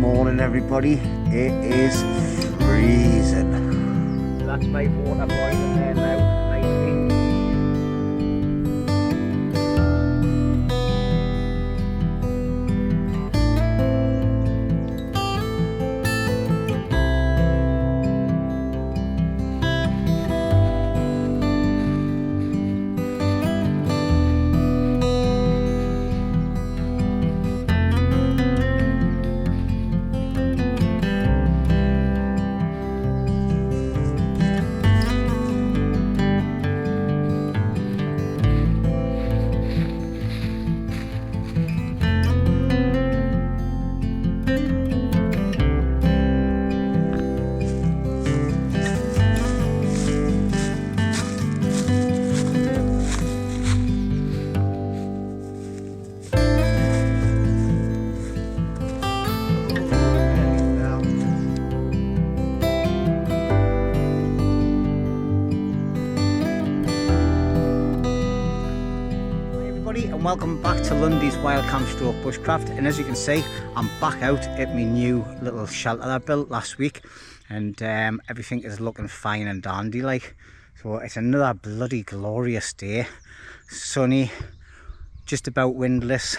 morning everybody. It is freezing. That's my water boiling there now, nicely. And welcome back to Lundy's Wild Camp Stroke Bushcraft. And as you can see, I'm back out at my new little shelter I built last week, and everything is looking fine and dandy like. So it's another bloody glorious day, sunny, just about windless.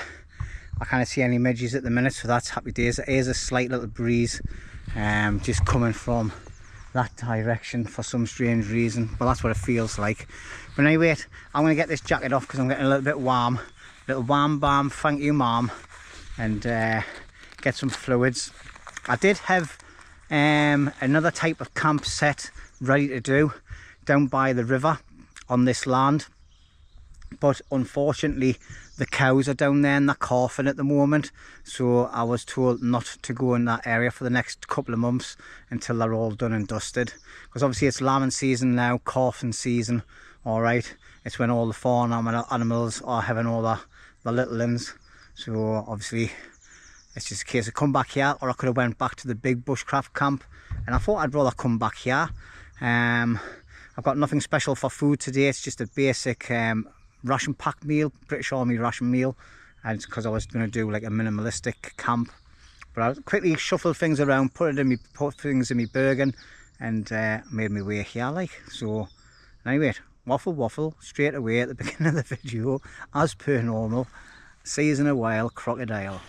I can't see any midges at the minute, so that's happy days. There is a slight little breeze just coming from that direction for some strange reason, but that's what it feels like. But anyway, I'm going to get this jacket off because I'm getting a little bit warm. Little warm balm, thank you mum, and get some fluids. I did have another type of camp set ready to do down by the river on this land, but unfortunately the cows are down there and they're coughing at the moment, so I was told not to go in that area for the next couple of months until they're all done and dusted, because obviously it's lambing season now, coughing season. All right, it's when all the fawn animals are having all the little ones, so obviously it's just a case of come back here, or I could have went back to the big bushcraft camp, and I thought I'd rather come back here. I've got nothing special for food today. It's just a basic ration pack meal, British Army Ration meal, and it's because I was going to do like a minimalistic camp. But I quickly shuffled things around, put things in my Bergen, and made my way here like. So anyway, waffle straight away at the beginning of the video, as per normal. See you in a while, crocodile.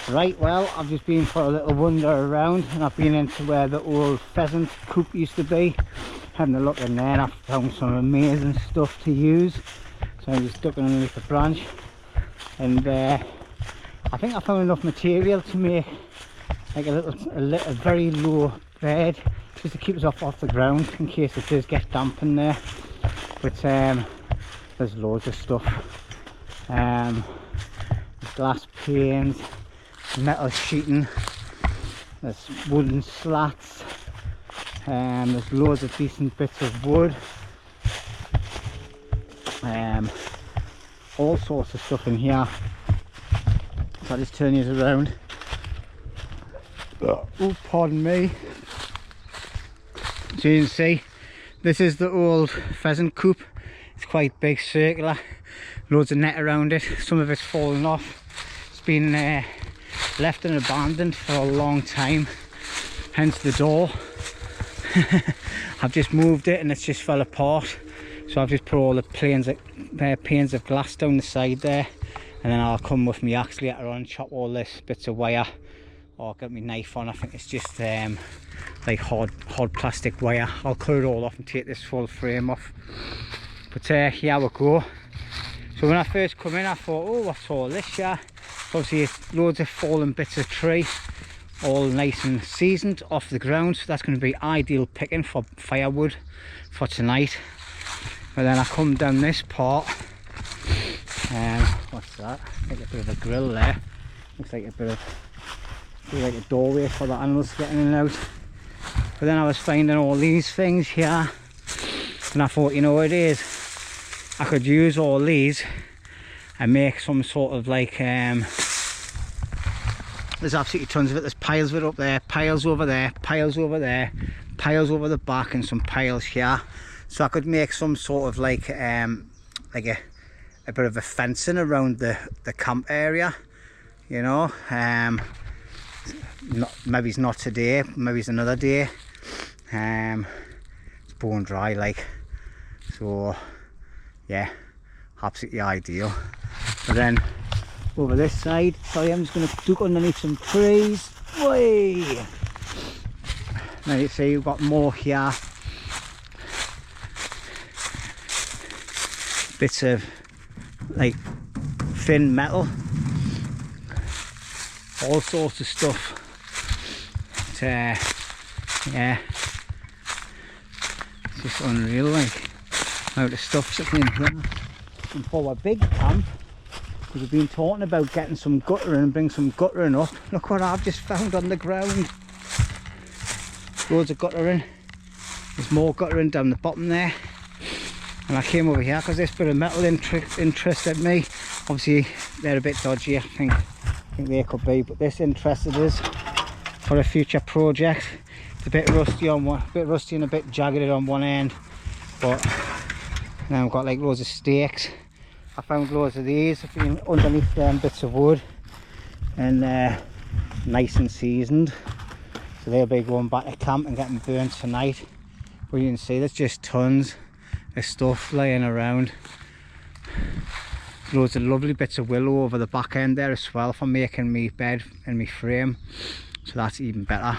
Right, well, I've just been for a little wander around, and I've been into where the old pheasant coop used to be, having a look in there, and I've found some amazing stuff to use. So I'm just ducking underneath the branch, and I think I found enough material to make like a very low bed, just to keep us off the ground in case it does get damp in there. But there's loads of stuff. There's glass panes, metal sheeting, there's wooden slats, there's loads of decent bits of wood, all sorts of stuff in here. So I'll just turn these around. Oh, pardon me. So you can see, this is the old pheasant coop. It's quite big, circular, loads of net around it. Some of it's fallen off. It's been left and abandoned for a long time, hence the door. I've just moved it and it's just fell apart, so I've just put all the panes of glass down the side there, and then I'll come with my axe later on and chop all this bits of wire, or get my knife on. I think it's just like hard plastic wire. I'll cut it all off and take this full frame off. But here we go. So when I first come in, I thought, oh, what's all this here? Obviously it's loads of fallen bits of tree, all nice and seasoned off the ground, so that's going to be ideal picking for firewood for tonight. But then I come down this part, what's that? Like a bit of a grill there. Looks like a bit of like a doorway for the animals getting in and out. But then I was finding all these things here, and I thought, you know what it is, I could use all these and make some sort of like there's absolutely tons of it. There's piles of it up there, piles over there, piles over there, piles over the back, and some piles here. So I could make some sort of like a bit of a fencing around the camp area, you know, maybe it's not today, maybe it's another day. It's bone dry like, so yeah, absolutely ideal. But then over this side, sorry, I'm just going to duck underneath some trees. Way. Now you see we've got more here, bits of like thin metal, all sorts of stuff. But, yeah, it's just unreal like amount of stuff sitting in here. And for a big camp, because we've been talking about getting some guttering and bring some guttering up. Look what I've just found on the ground. Loads of guttering. There's more guttering down the bottom there. And I came over here because this bit of metal interested me. Obviously they're a bit dodgy, I think they could be, but this interested us for a future project. It's a bit rusty on one, and a bit jagged on one end, but now I've got like loads of stakes. I found loads of these have been underneath them bits of wood, and nice and seasoned, so they'll be going back to camp and getting burnt tonight. But you can see there's just tons of stuff laying around. Loads of lovely bits of willow over the back end there as well for making me bed and me frame, so that's even better.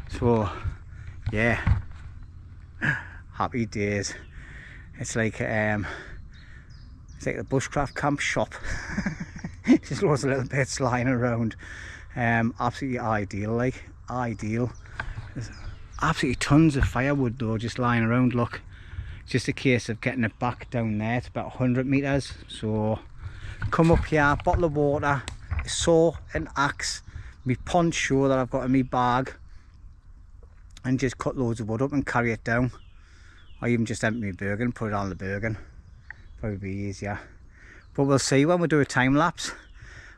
So yeah, happy days. It's like the Bushcraft camp shop. Just loads of little bits lying around. Absolutely ideal, like ideal. There's absolutely tons of firewood though just lying around. Look, it's just a case of getting it back down there. It's about 100 meters, so come up here, bottle of water, a saw, an axe, my poncho that I've got in my bag, and just cut loads of wood up and carry it down. Or even just empty my Bergen, put it on the Bergen. Probably be easier. But we'll see when we do a time lapse.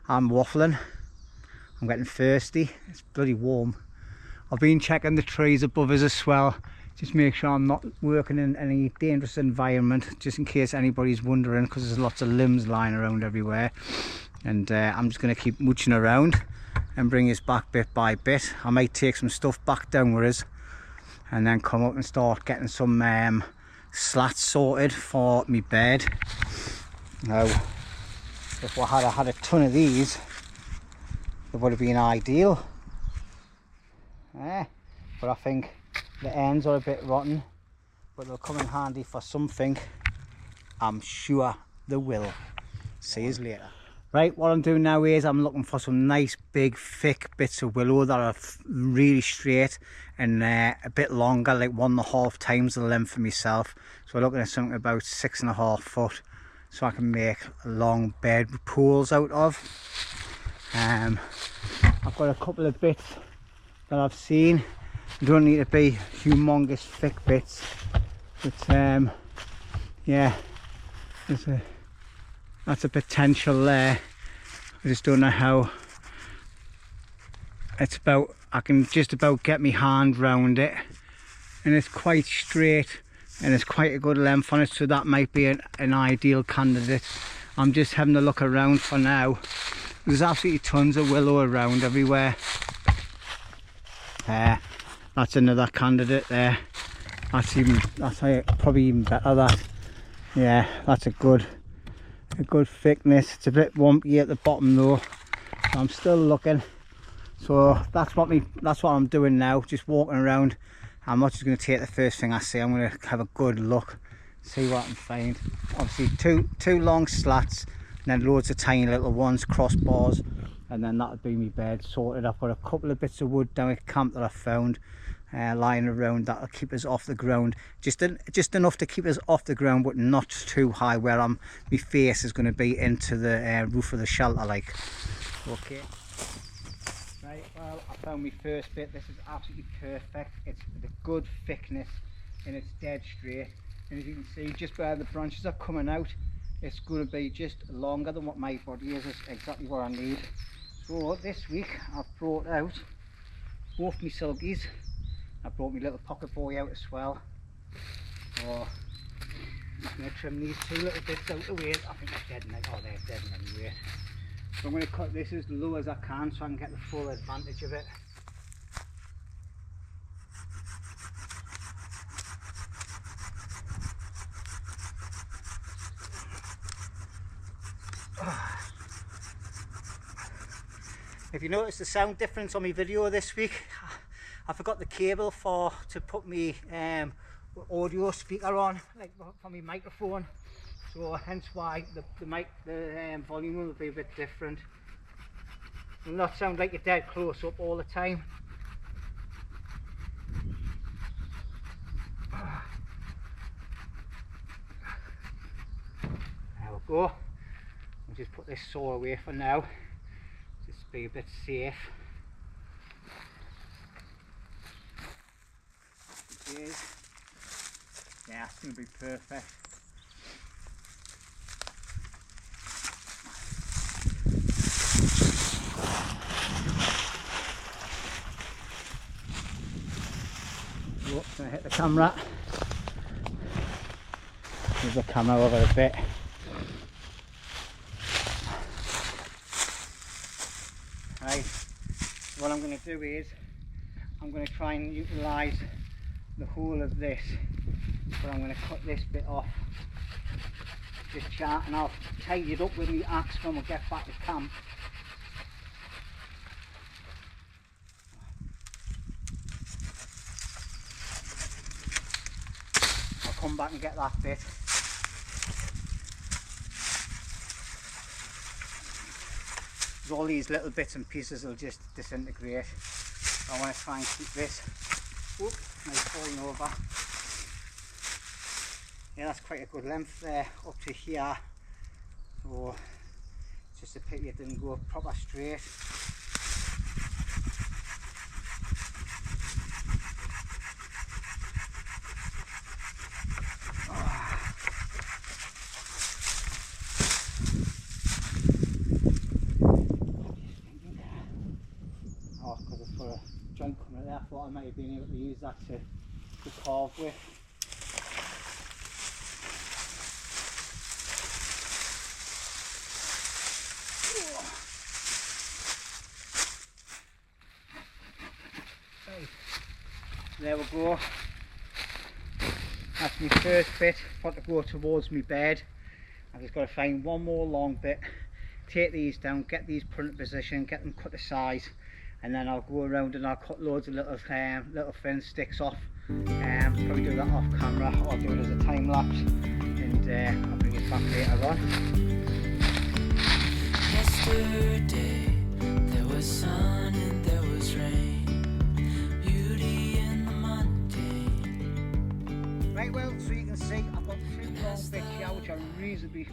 I'm waffling. I'm getting thirsty. It's bloody warm. I've been checking the trees above us as well. Just make sure I'm not working in any dangerous environment, just in case anybody's wondering, because there's lots of limbs lying around everywhere. And I'm just going to keep mooching around and bring us back bit by bit. I might take some stuff back down with us and then come up and start getting some slats sorted for me bed. Now, if I had a ton of these, it would have been ideal. But I think the ends are a bit rotten, but they'll come in handy for something. I'm sure they will. See you later. Right, what I'm doing now is I'm looking for some nice big thick bits of willow that are really straight and a bit longer, like 1.5 times the length for myself. So we're looking at something about 6.5 foot, so I can make long bed pools out of. I've got a couple of bits that I've seen. They don't need to be humongous thick bits, but yeah, that's a potential there. I just don't know how. It's about, I can just about get my hand round it, and it's quite straight and it's quite a good length on it, so that might be an ideal candidate. I'm just having a look around for now. There's absolutely tons of willow around everywhere. That's another candidate there. That's probably even better. That, yeah, that's a good thickness. It's a bit wumpy at the bottom though, so I'm still looking. So that's what I'm doing now, just walking around. I'm not just going to take the first thing I see. I'm going to have a good look, see what I can find. Obviously two long slats and then loads of tiny little ones, crossbars, and then that would be my bed sorted. I've got a couple of bits of wood down at camp that I found lying around that'll keep us off the ground, just enough to keep us off the ground, but not too high where my face is going to be into the roof of the shelter, like. Okay, right, well, I found my first bit. This is absolutely perfect. It's the good thickness and it's dead straight, and as you can see, just where the branches are coming out, it's going to be just longer than what my body is. It's exactly what I need. So this week I've brought out both my silkies. I brought my little pocket boy out as well. So I'm just going to trim these two little bits out of the way. I think they're dead now. Oh, they're dead anyway. So I'm going to cut this as low as I can so I can get the full advantage of it. If you notice the sound difference on my video this week, I forgot the cable to put my audio speaker on, like for my microphone. So hence why the volume will be a bit different. It will not sound like you're dead close up all the time. There we go. I'll just put this saw away for now. Just be a bit safe. Yeah, it's going to be perfect. Oh, going to hit the camera. Move the camera over a bit. Right, what I'm going to do is I'm going to try and utilise the whole of this, but I'm going to cut this bit off, this chart, and I'll tidy it up with my axe when we get back to camp. I'll come back and get that bit. All these little bits and pieces will just disintegrate. I want to try and keep this. Oop, now falling over. Yeah, that's quite a good length there, up to here. So it's just a pity it didn't go proper straight. I thought I might have been able to use that to carve with. Right. There we go. That's my first bit, got to go towards my bed. I've just got to find one more long bit, take these down, get these put in position, get them cut to size, and then I'll go around and I'll cut loads of little thin sticks off. Probably do that off camera or do it as a time lapse, and I'll bring it back later on. Yesterday there was sun and there was rain, beauty in the mundane. Right, well, so you can see I've got two long bits here which are reasonably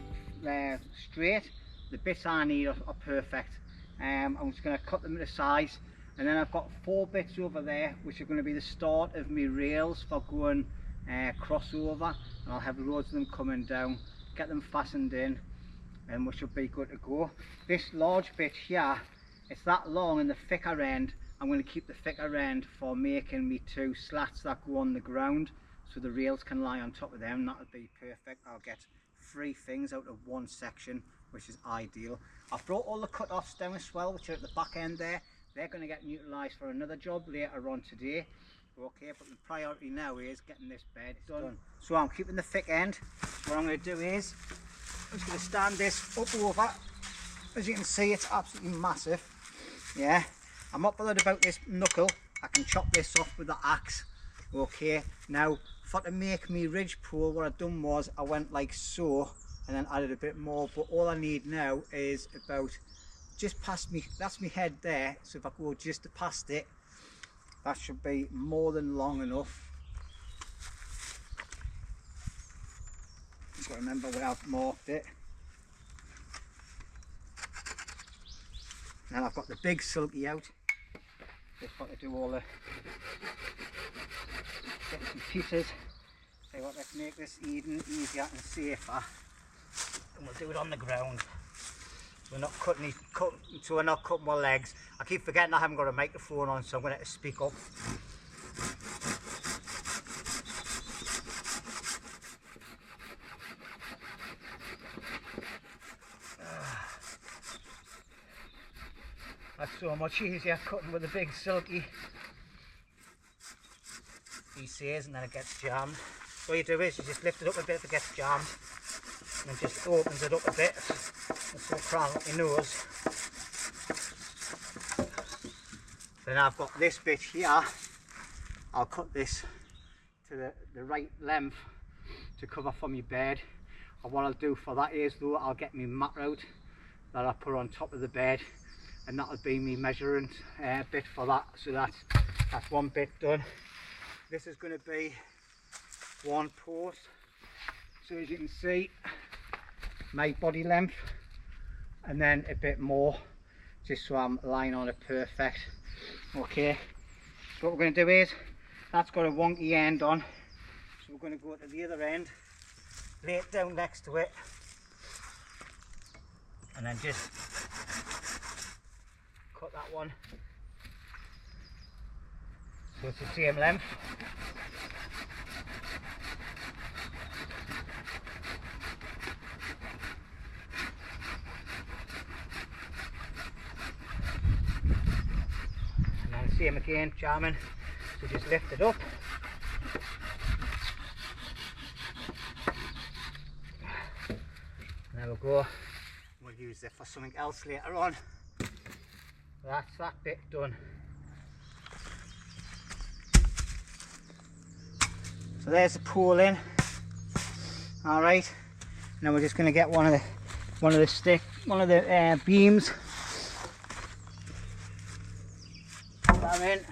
straight. The bits I need are perfect. I'm just going to cut them to size, and then I've got 4 bits over there which are going to be the start of my rails for going crossover, and I'll have loads of them coming down, get them fastened in, and we should be good to go. This large bit here, it's that long and the thicker end, I'm going to keep the thicker end for making me 2 slats that go on the ground so the rails can lie on top of them. That'll be perfect. I'll get 3 things out of 1 section, which is ideal. I've brought all the cut-offs down as well, which are at the back end there. They're going to get utilised for another job later on today. Okay, but the priority now is getting this bed done. So I'm keeping the thick end. What I'm going to do is, I'm just going to stand this up over. As you can see, it's absolutely massive. Yeah, I'm not bothered about this knuckle. I can chop this off with the axe. Okay, now for to make me ridge pole, what I've done was I went like so, and then added a bit more, but all I need now is about just past me, that's my head there, so if I go just past it, that should be more than long enough. Just got to remember where I've marked it. Now I've got the big silky out, just got to do all the bits and pieces. So what, let's make this even easier and safer. And we'll do it on the ground. We're not cutting, so we're not cutting my legs. I keep forgetting I haven't got a microphone on, so I'm going to have to speak up. That's so much easier cutting with a big silky pieces, and then it gets jammed. So what you do is you just lift it up a bit if it gets jammed, and it just opens it up a bit. It's so crammed up your nose. Then I've got this bit here. I'll cut this to the right length to cover for my bed. And what I'll do for that is though, I'll get my mat out that I put on top of the bed, and that'll be my measuring bit for that. So that's one bit done. This is going to be one post. So as you can see, my body length, and then a bit more, just so I'm lying on it perfect. Okay, so what we're going to do is, that's got a wonky end on, so we're going to go to the other end, lay it down next to it, and then just cut that one so it's the same length. And then same again, jamming, so just lift it up. And there we go. We'll use it for something else later on. That's that bit done. So there's the pole in. All right. Now we're just going to get one of the beams. Put that in.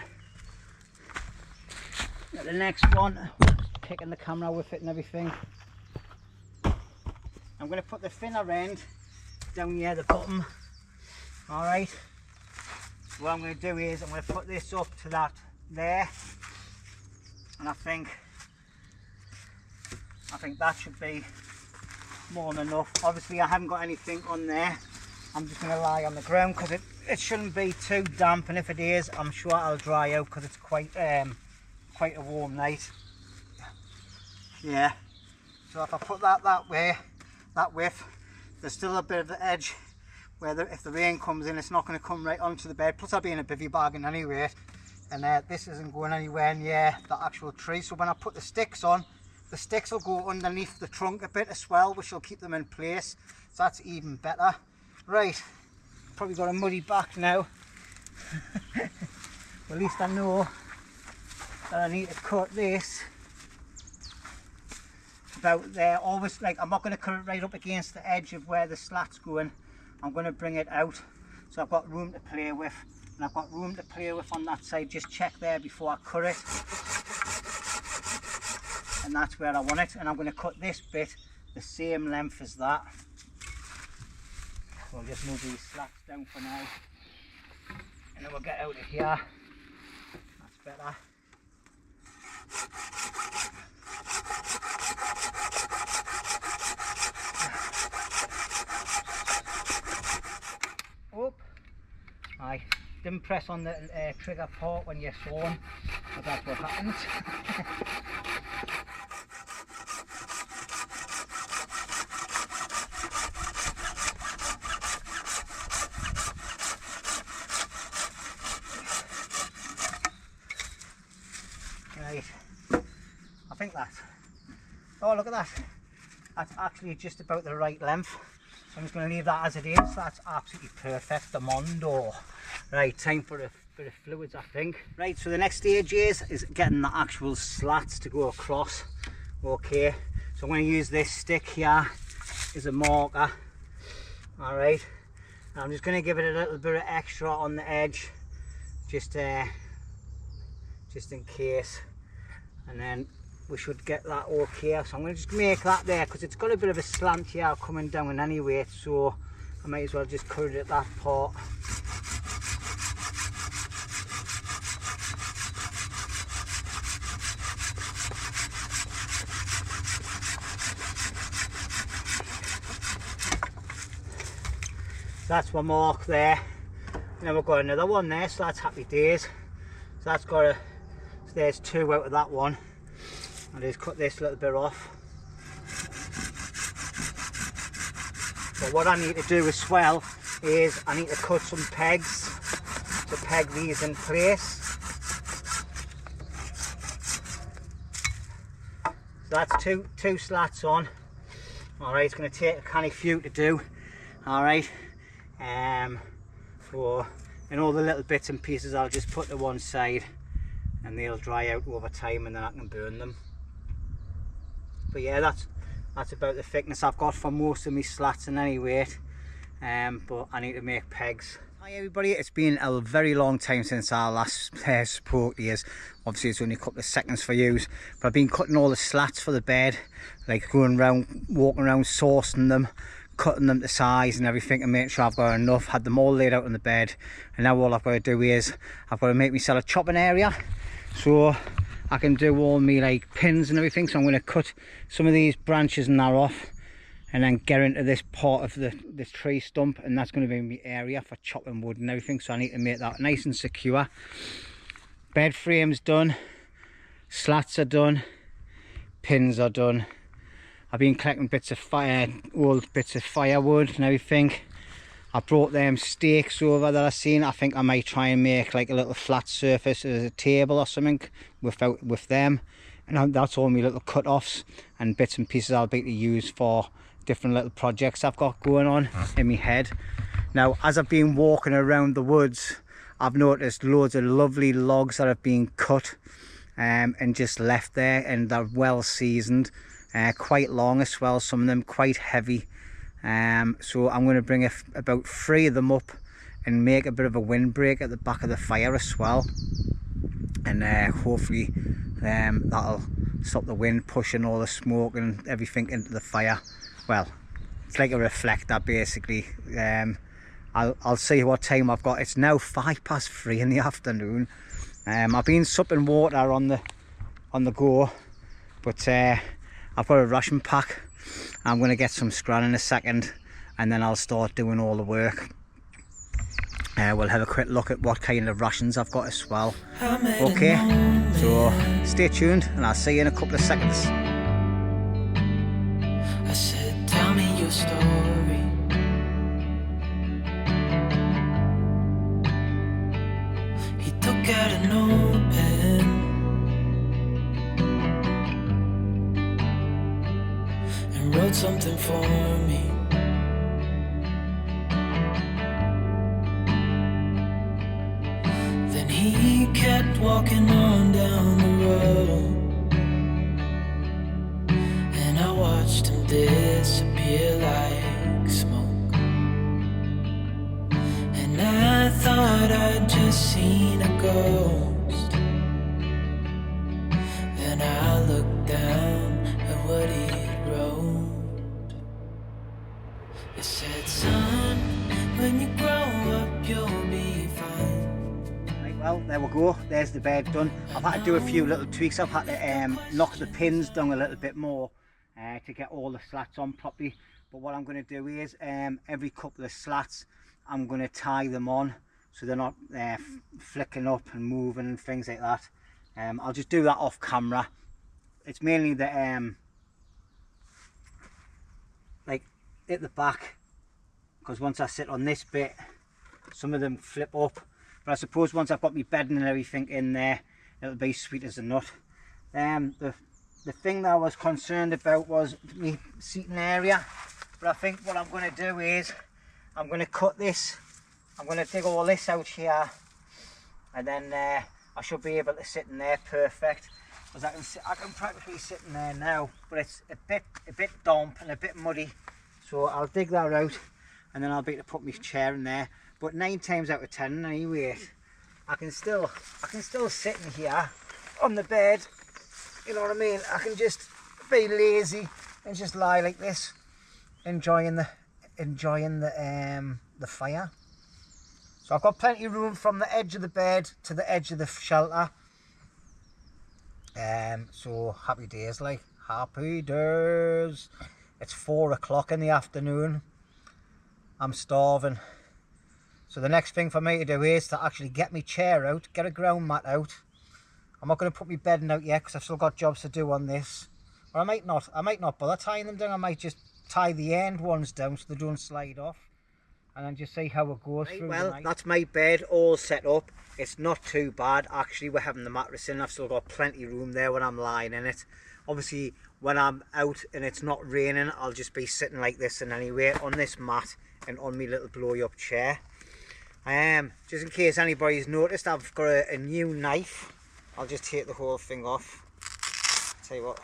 Get the next one. Picking the camera with it and everything. I'm going to put the thinner end down near the bottom. All right. What I'm going to do is I'm going to put this up to that there, and I think that should be more than enough. Obviously I haven't got anything on there. I'm just going to lie on the ground because it shouldn't be too damp, and if it is, I'm sure it'll dry out because it's quite a warm night. Yeah. So if I put that way, that width, there's still a bit of the edge where if the rain comes in, it's not going to come right onto the bed. Plus I'll be in a bivvy bargain anyway, and this isn't going anywhere near the actual tree. So when I put the sticks on, the sticks will go underneath the trunk a bit as well, which will keep them in place. So that's even better. Right, probably got a muddy back now. Well, at least I know that I need to cut this about there. Always, like, I'm not going to cut it right up against the edge of where the slat's going. I'm going to bring it out so I've got room to play with, and I've got room to play with on that side. Just check there before I cut it, and that's where I want it. And I'm going to cut this bit the same length as that. So I'll just move these slats down for now, and then we'll get out of here. That's better. I didn't press on the trigger part when you're sawing, but that's what happens. Right, I think that's, oh look at that, that's actually just about the right length. So I'm just going to leave that as it is. That's absolutely perfect, the Mondo. Right, time for a bit of fluids, I think. Right, so the next stage is getting the actual slats to go across. Okay, so I'm going to use this stick here as a marker. All right, I'm just going to give it a little bit of extra on the edge, just in case, and then we should get that okay. So I'm going to just make that there because it's got a bit of a slant here coming down anyway, so I might as well just cut it at that part. That's my mark there, and then we've got another one there, so that's happy days. So that's got a, so there's two out of that one. I'll just cut this little bit off. But what I need to do as well is I need to cut some pegs to peg these in place. So that's two slats on. Alright, it's going to take a kind of few to do. Alright. So and all the little bits and pieces I'll just put to one side and they'll dry out over time, and then I can burn them. But yeah, that's about the thickness I've got for most of my slats in any weight. But I need to make pegs. Hi everybody, it's been a very long time since I last spoke to you. Obviously it's only a couple of seconds for you, but I've been cutting all the slats for the bed, like going around, walking around, sourcing them, cutting them to size and everything, and make sure I've got enough. Had them all laid out on the bed, and now all I've got to do is I've got to make myself a chopping area so I can do all me like pins and everything. So I'm going to cut some of these branches and that off, and then get into this part of this tree stump, and that's going to be my area for chopping wood and everything. So I need to make that nice and secure. Bed frame's done, slats are done, pins are done. I've been collecting bits of old bits of firewood and everything. I brought them stakes over that I've seen. I think I might try and make like a little flat surface as a table or something with them. And that's all my little cut-offs and bits and pieces I'll be able to use for different little projects I've got going on in my head. Now, as I've been walking around the woods, I've noticed loads of lovely logs that have been cut and just left there, and they're well seasoned, quite long as well, some of them quite heavy. So I'm going to bring about 3 of them up and make a bit of a windbreak at the back of the fire as well, and hopefully that'll stop the wind pushing all the smoke and everything into the fire. Well, it's like a reflector basically. I'll see what time I've got. It's now 3:05 in the afternoon. I've been supping water on the go, but I've got a ration pack. I'm going to get some scran in a second, and then I'll start doing all the work. We'll have a quick look at what kind of rations I've got as well. Okay, so stay tuned and I'll see you in a couple of seconds. I said, tell me your story. He took out a notepad and wrote something for me. Then he kept walking on down the road, and I watched him disappear like smoke. And I thought I'd just seen a ghost. Then I looked down at what he wrote. It said, son, when you grow up you'll be fine. Well, there we go, there's the bed done. I've had to do a few little tweaks. I've had to knock the pins down a little bit more to get all the slats on properly. But what I'm going to do is every couple of slats I'm going to tie them on so they're not flicking up and moving and things like that. I'll just do that off camera. It's mainly the like at the back, because once I sit on this bit some of them flip up. But I suppose once I've got my bedding and everything in there, it'll be sweet as a nut. The thing that I was concerned about was the seating area. But I think what I'm going to do is, I'm going to cut this. I'm going to dig all this out here. And then I should be able to sit in there perfect. Because I can practically sit in there now. But it's a bit damp and a bit muddy. So I'll dig that out. And then I'll be able to put my chair in there. But 9 times out of 10 anyway, I can still sit in here on the bed. You know what I mean? I can just be lazy and just lie like this, enjoying the fire. So I've got plenty of room from the edge of the bed to the edge of the shelter. So happy days, like happy days. It's 4 o'clock in the afternoon. I'm starving. So the next thing for me to do is to actually get my chair out, get a ground mat out. I'm not going to put my bedding out yet because I've still got jobs to do on this. Or I might not bother tying them down. I might just tie the end ones down so they don't slide off. And then just see how it goes through the night. That's my bed all set up. It's not too bad. Actually, we're having the mattress in. I've still got plenty of room there when I'm lying in it. Obviously, when I'm out and it's not raining, I'll just be sitting like this and anyway on this mat and on my little blowy up chair. Just in case anybody's noticed, I've got a new knife. I'll just take the whole thing off. Tell you what,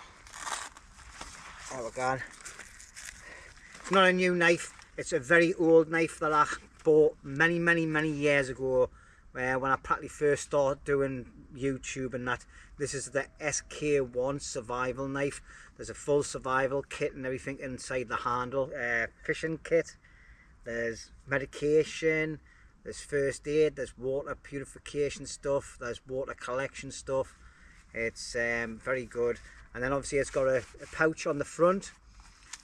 there we go. It's not a new knife, it's a very old knife that I bought many years ago, when I practically first started doing YouTube and that. This is the SK1 survival knife. There's a full survival kit and everything inside the handle. Fishing kit, there's medication, there's first aid, there's water purification stuff, there's water collection stuff. It's very good. And then obviously it's got a pouch on the front,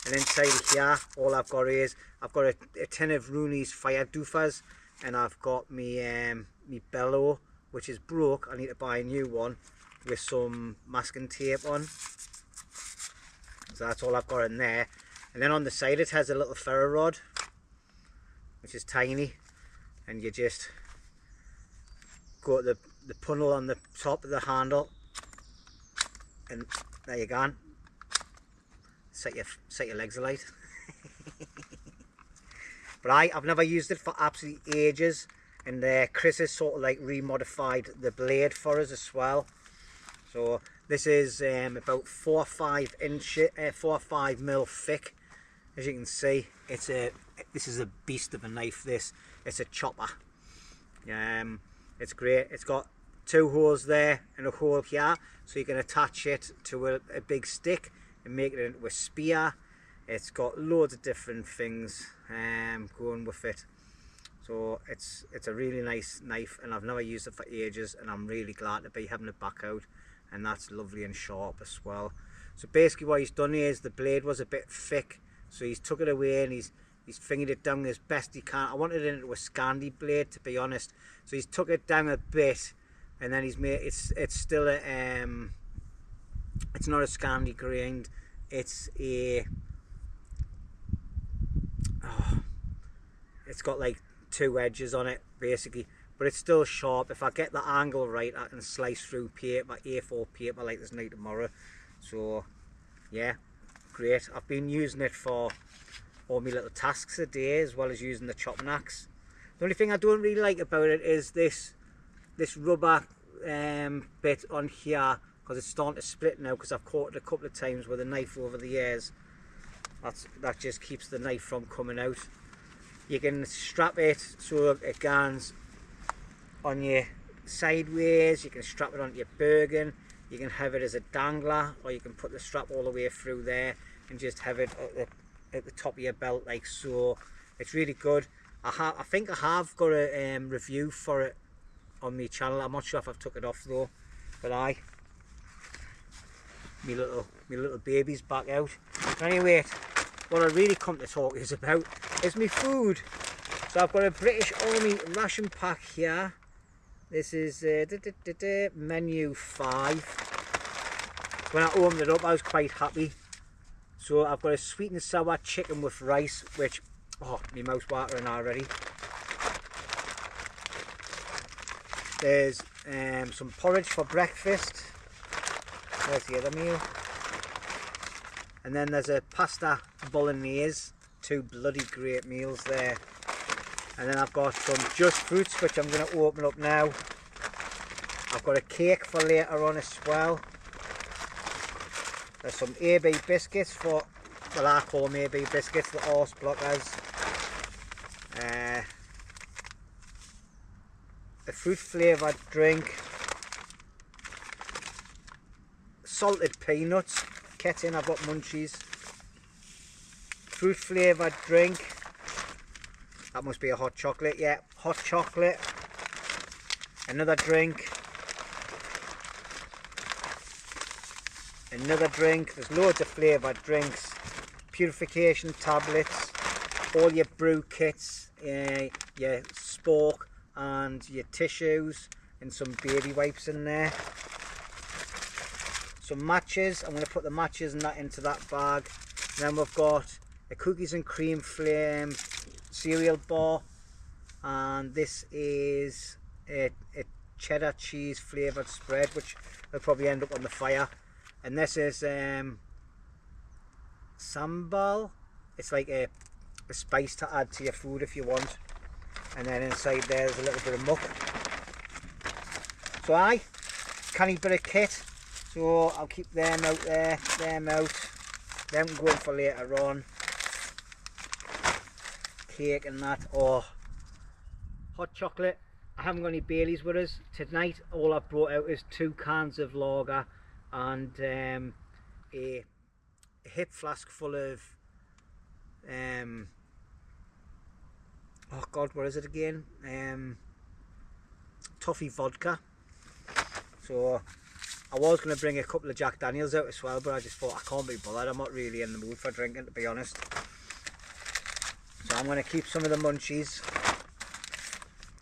and inside of here all I've got is I've got a tin of Roney's fire doofers, and I've got me bellow, which is broke. I need to buy a new one with some masking tape on. So that's all I've got in there. And then on the side it has a little ferro rod, which is tiny, and you just go to the punnel on the top of the handle, and there you go. Set your legs alight. But I've never used it for absolutely ages, and Chris has sort of like remodified the blade for us as well. So this is about 4 or 5 mil thick. As you can see, this is a beast of a knife. It's a chopper. It's great. It's got 2 holes there and a hole here, so you can attach it to a big stick and make it into a spear. It's got loads of different things going with it. So it's a really nice knife, and I've never used it for ages, and I'm really glad to be having it back out, and that's lovely and sharp as well. So basically what he's done here is the blade was a bit thick, so he's took it away and he's fingered it down as best he can. I wanted it into a Scandi blade, to be honest, so he's took it down a bit, and then he's made it's still a it's not a Scandi grind, it's a it's got like 2 edges on it basically, but it's still sharp. If I get the angle right, I can slice through paper, A4 paper, like there's no tomorrow. So yeah, great. I've been using it for all my little tasks a day, as well as using the chopping axe. The only thing I don't really like about it is this rubber bit on here, because it's starting to split now, because I've caught it a couple of times with a knife over the years. That just keeps the knife from coming out. You can strap it so it goes on you sideways. You can strap it onto your bergen. You can have it as a dangler, or you can put the strap all the way through there and just have it at the top of your belt like so. It's really good. I think I have got a review for it on my channel. I'm not sure if I've took it off though, but my little baby's back out. But anyway, what I really come to talk is about is my food. So I've got a British Army Ration pack here. This is menu 5. When I opened it up, I was quite happy. So I've got a sweet and sour chicken with rice, which, oh, my mouth's watering already. There's some porridge for breakfast. There's the other meal. And then there's a pasta bolognese. 2 bloody great meals there. And then I've got some Just Fruits, which I'm going to open up now. I've got a cake for later on as well. There's some AB biscuits for, well, I call them AB biscuits, the horse blockers. A fruit flavoured drink. Salted peanuts. Get in, I've got munchies. Fruit flavoured drink. That must be a hot chocolate, yeah, hot chocolate. Another drink. Another drink. There's loads of flavoured drinks. Purification tablets. All your brew kits. Your spork and your tissues. And some baby wipes in there. Some matches. I'm going to put the matches and that into that bag. And then we've got a cookies and cream flame cereal bar, and this is a cheddar cheese flavoured spread, which will probably end up on the fire. And this is sambal. It's like a spice to add to your food if you want. and then inside there's a little bit of muck. So canny bit of kit, so I'll keep them out there, them out, them going for later on. Cake and that, or hot chocolate. I haven't got any Baileys with us tonight. All I've brought out is 2 cans of lager and a hip flask full of oh god, what is it again? Toffee vodka. So I was going to bring a couple of Jack Daniels out as well, but I just thought I can't be bothered. I'm not really in the mood for drinking, to be honest. So I'm going to keep some of the munchies,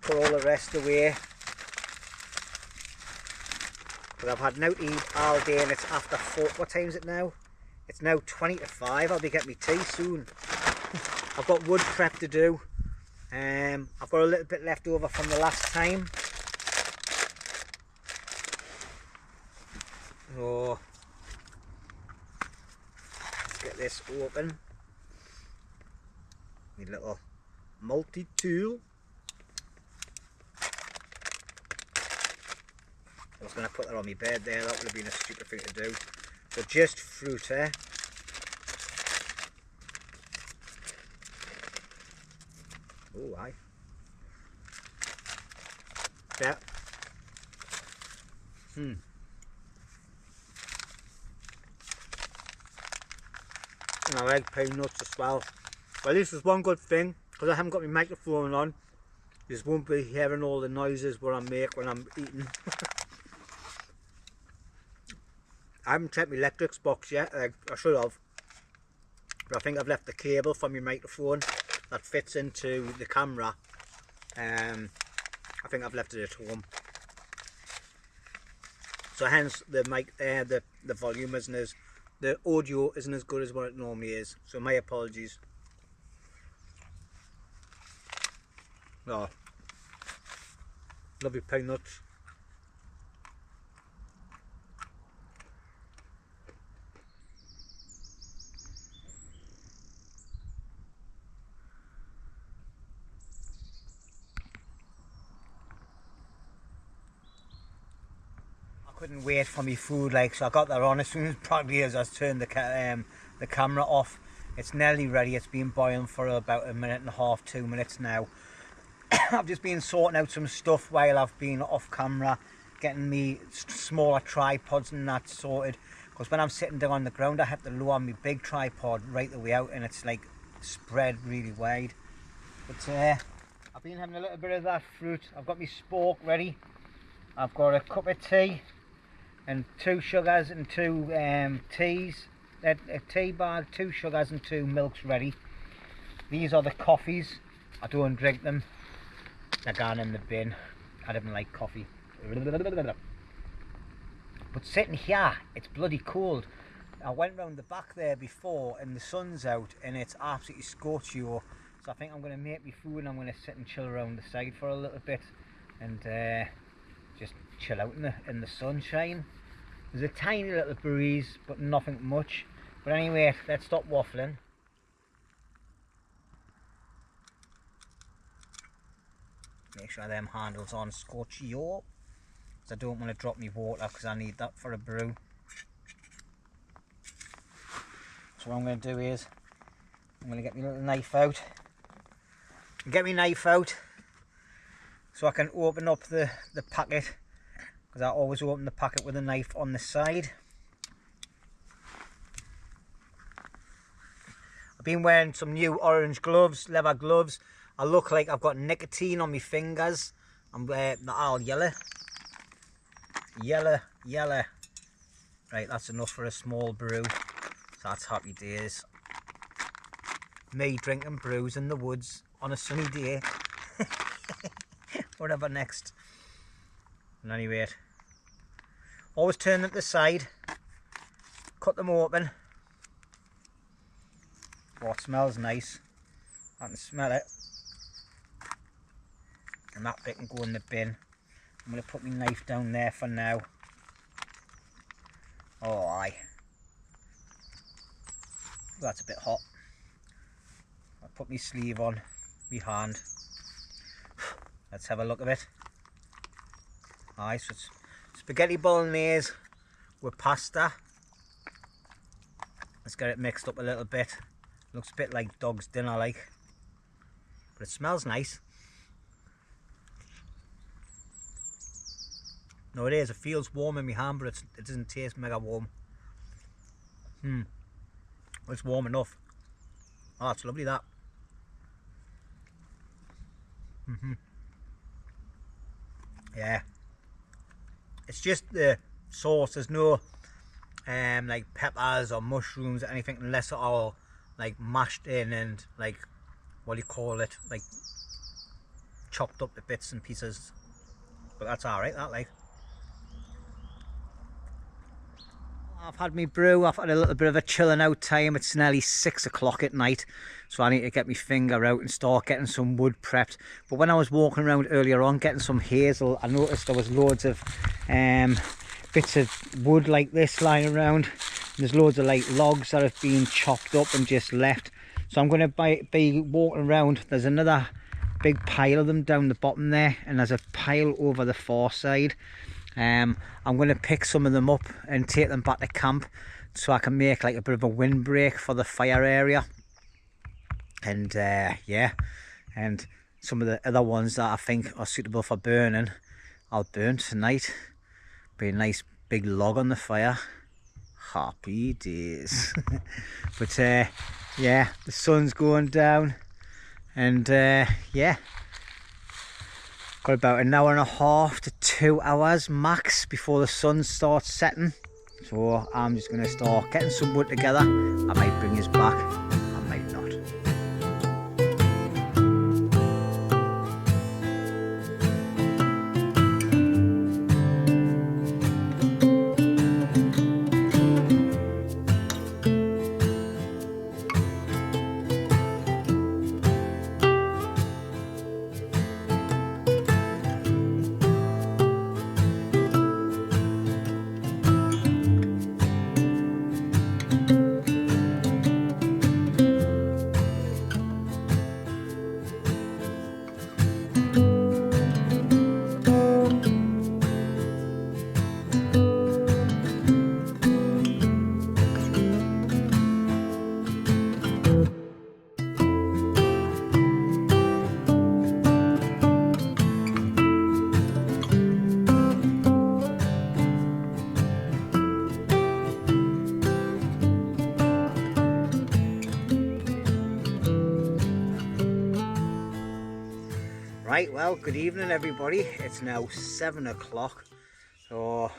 put all the rest away, because I've had no to eat all day and it's after 4. What time is it now? It's now 20 to 5. I'll be getting me tea soon. I've got wood prep to do. I've got a little bit left over from the last time. So let's get this open. My little multi-tool. I was going to put that on my bed there. That would have been a stupid thing to do. So just fruit, eh? Oh, aye. Yeah. And I like pine nuts as well. Well, this is one good thing, because I haven't got my microphone on. You just won't be hearing all the noises what I make when I'm eating. I haven't checked my electrics box yet. I should have. But I think I've left the cable from my microphone that fits into the camera. I think I've left it at home. So hence the mic, the volume isn't as, the audio isn't as good as what it normally is. So my apologies. Oh, lovely pine nuts. I couldn't wait for me food, like, so I got that on as soon as probably as I turned the camera off. It's nearly ready. It's been boiling for about 1.5 minutes, 2 minutes now. I've just been sorting out some stuff while I've been off camera, getting me smaller tripods and that sorted, because when I'm sitting down on the ground I have to lower my big tripod right the way out and it's like spread really wide. But I've been having a little bit of that fruit. I've got my spork ready. I've got a cup of tea and 2 sugars and 2 teas, a tea bag, 2 sugars and 2 milks ready. These are the coffees. I don't drink them. They're gone in the bin. I don't like coffee. But sitting here, it's bloody cold. I went round the back there before and the sun's out and it's absolutely scorchy. So I think I'm going to make me food and I'm going to sit and chill around the side for a little bit and just chill out in the sunshine. There's a tiny little breeze, but nothing much. But anyway, let's stop waffling. Make sure them handles on scorchy, because I don't want to drop my water because I need that for a brew. So what I'm going to do is I'm going to get my little knife out. Get my knife out so I can open up the packet, because I always open the packet with a knife on the side. I've been wearing some new orange gloves, leather gloves. I look like I've got nicotine on my fingers. I'm all yellow. Yellow. Right, that's enough for a small brew. So that's happy days. Me drinking brews in the woods on a sunny day. Whatever next. And anyway, always turn them to the side. Cut them open. Oh, it smells nice. I can smell it. And that bit can go in the bin. I'm going to put my knife down there for now. Oh, aye. That's a bit hot. I'll put my sleeve on, my hand. Let's have a look at it. Alright, so it's spaghetti bolognese with pasta. Let's get it mixed up a little bit. Looks a bit like dog's dinner like. But it smells nice. No, it is. It feels warm in my hand, but it doesn't taste mega warm. It's warm enough. Oh, it's lovely that. Yeah. It's just the sauce. There's no like peppers or mushrooms or anything, unless they're all like mashed in and like, what do you call it, like chopped up to bits and pieces. But that's alright, that like. I've had my brew, I've had a little bit of a chilling out time. It's nearly 6 o'clock at night, so I need to get my finger out and start getting some wood prepped. But when I was walking around earlier on getting some hazel, I noticed there was loads of bits of wood like this lying around. There's loads of like logs that have been chopped up and just left. So I'm going to be walking around. There's another big pile of them down the bottom there, and there's a pile over the far side. I'm going to pick some of them up and take them back to camp so I can make like a bit of a windbreak for the fire area. And yeah, and some of the other ones that I think are suitable for burning, I'll burn tonight. Be a nice big log on the fire. Happy days. But yeah, the sun's going down, and yeah, got about an hour and a half to 2 hours max before the sun starts setting. So I'm just going to start getting some wood together. I might bring his back, I might not. Right, well, good evening everybody. It's now 7 o'clock, so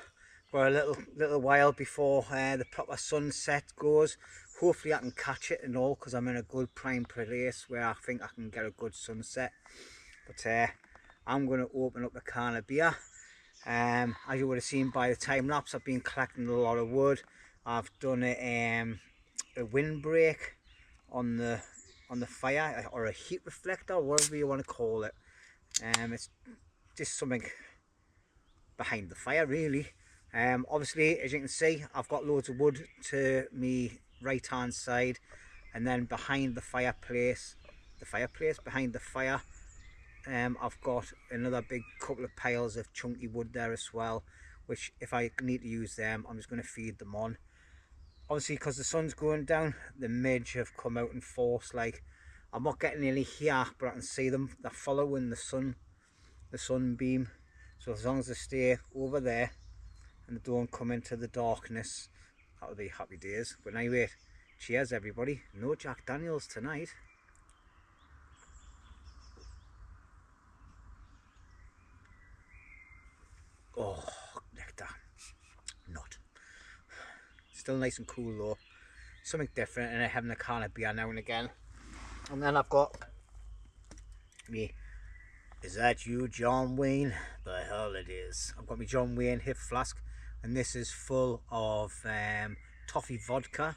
we're a little while before the proper sunset goes. Hopefully I can catch it and all, because I'm in a good prime place where I think I can get a good sunset. But I'm going to open up a can of beer. As you would have seen by the time lapse, I've been collecting a lot of wood. I've done a windbreak on the fire, or a heat reflector, whatever you want to call it. It's just something behind the fire really. Obviously, as you can see, I've got loads of wood to me right hand side, and then behind the fireplace behind the fire, I've got another big couple of piles of chunky wood there as well, which if I need to use them, I'm just going to feed them on. Obviously, because the sun's going down, the midge have come out in force. Like, I'm not getting any here, but I can see them. They're following the sunbeam. So as long as they stay over there and they don't come into the darkness, that'll be happy days. But anyway, cheers everybody. No Jack Daniels tonight. Oh, nectar. Not. Still nice and cool though. Something different, and having a can of beer now and again. And then I've got me, is that you, John Wayne? By hell it is. I've got my John Wayne hip flask, and this is full of toffee vodka,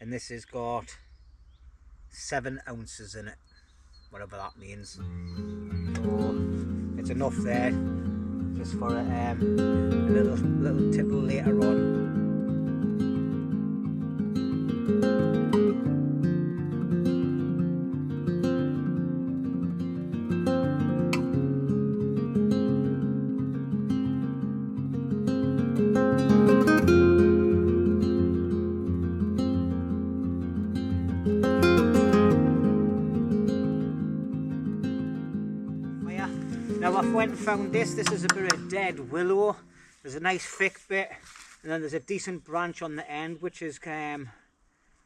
and this has got 7 ounces in it, whatever that means. So it's enough there, just for a little tipple later on. I went and found this. This is a bit of dead willow. There's a nice thick bit, and then there's a decent branch on the end, which is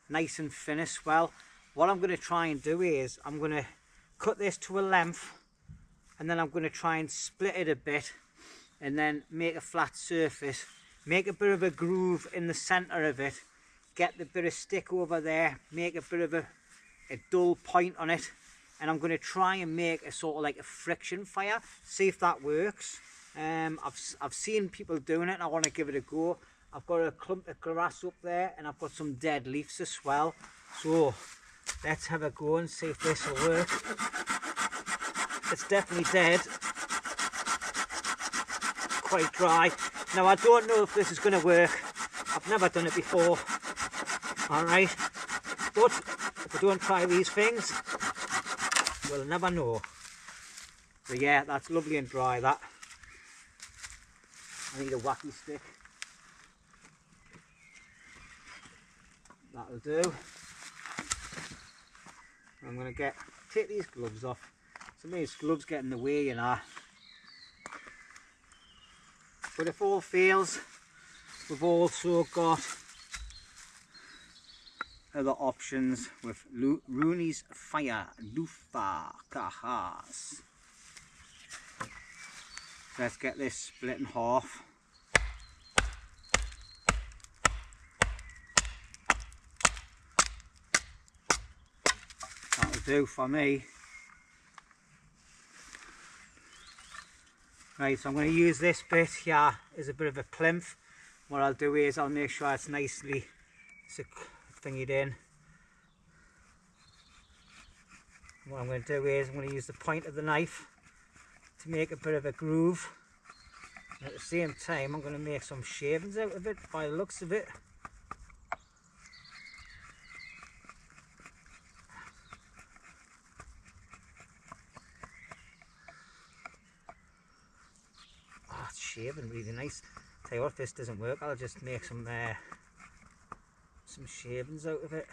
nice and thin as well. What I'm going to try and do is I'm going to cut this to a length, and then I'm going to try and split it a bit, and then make a flat surface, make a bit of a groove in the center of it, get the bit of stick over there, make a bit of a dull point on it, and I'm going to try and make a sort of like a friction fire, see if that works. I've seen people doing it and I want to give it a go. I've got a clump of grass up there and I've got some dead leaves as well, so let's have a go and see if this will work. It's definitely dead, quite dry. Now I don't know if this is going to work, I've never done it before, alright, but if we don't try these things, we'll never know. So yeah, that's lovely and dry, that. I need a wacky stick. That'll do. I'm going to take these gloves off. Some of these gloves get in the way, you know. But if all fails, we've also got other options with Roney's Fire Lufa Cajas. So let's get this split in half. That'll do for me. Right, so I'm going to use this bit here as a bit of a plinth. What I'll do is I'll make sure it's nicely thingied in. What I'm going to do is I'm going to use the point of the knife to make a bit of a groove. And at the same time I'm going to make some shavings out of it by the looks of it. Oh, it's shaving really nice. Tell you what, if this doesn't work, I'll just make some shavings out of it.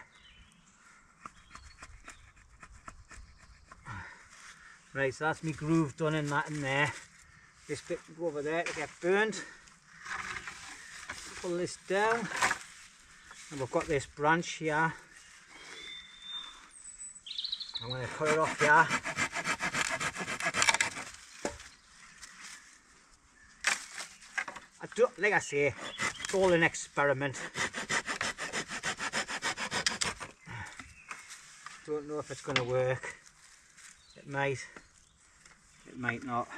Right, so that's me groove done in that in there. This bit can go over there to get burned. Pull this down, and we've got this branch here. I'm going to cut it off here. Like I say, it's all an experiment. Don't know if it's going to work. It might not.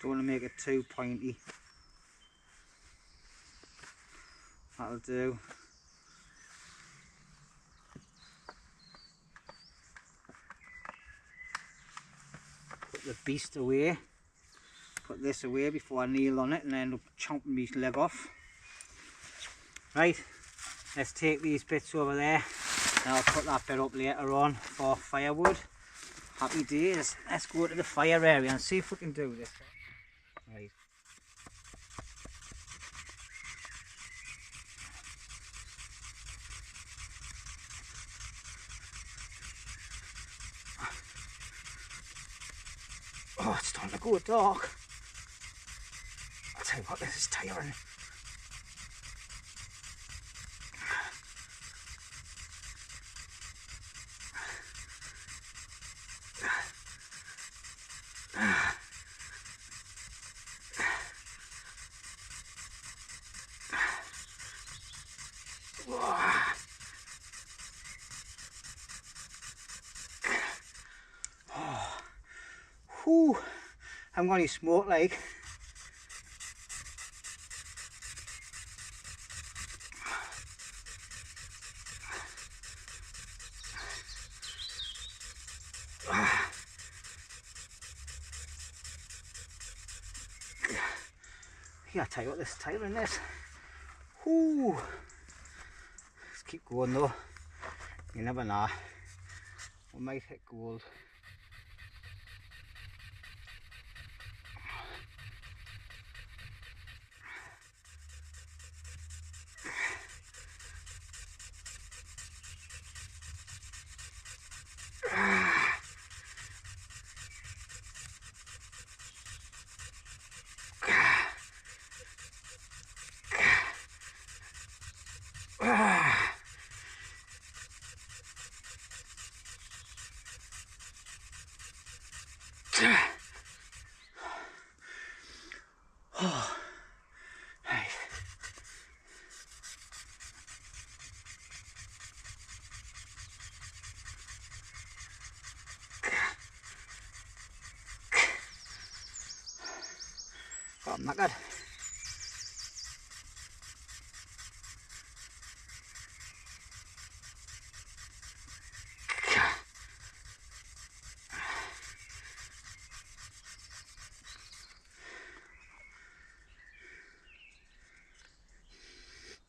Don't want to make it too pointy. That'll do. Put the beast away. Put this away before I kneel on it and end up chomping my leg off. Right, let's take these bits over there and I'll put that bit up later on for firewood. Happy days. Let's go to the fire area and see if we can do this. Right. Oh, it's starting to go dark. I'll tell you what, this is tiring. Whew, I'm going to smoke like. Yeah, I tell you what, this tighter in this. Whoo. Let's keep going though. You never know. We might hit gold. Oh, right. Oh, I'm not good.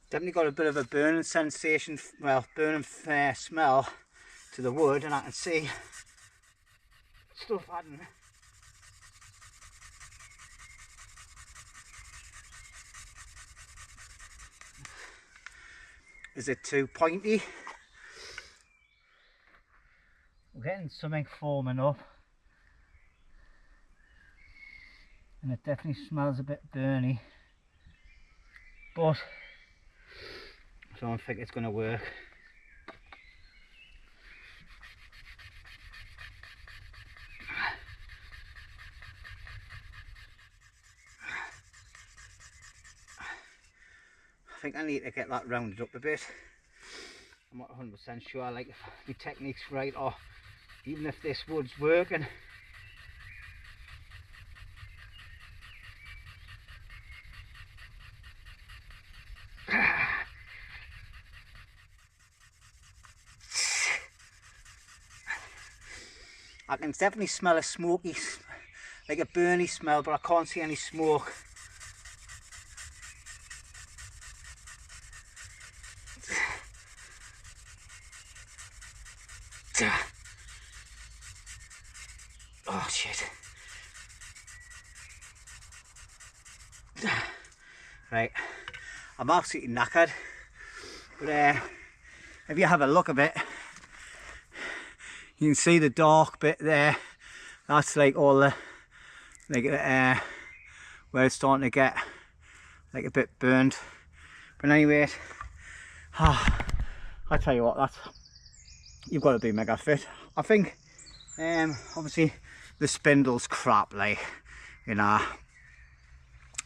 Definitely got a bit of a burning sensation, well, burning smell to the wood, and I can see stuff adding. Is it too pointy? We're getting something forming up, and it definitely smells a bit burny, but I don't think it's going to work. I think I need to get that rounded up a bit. I'm not 100% sure, like, if my technique's right, or even if this wood's working. I can definitely smell a smoky, like a burny smell, but I can't see any smoke. Oh shit. Right, I'm absolutely knackered, but if you have a look a bit, you can see the dark bit there. That's like all the, like where it's starting to get like a bit burned. But anyway, I tell you what, that's, you've got to be mega fit. I think obviously the spindle's crap, like, you know,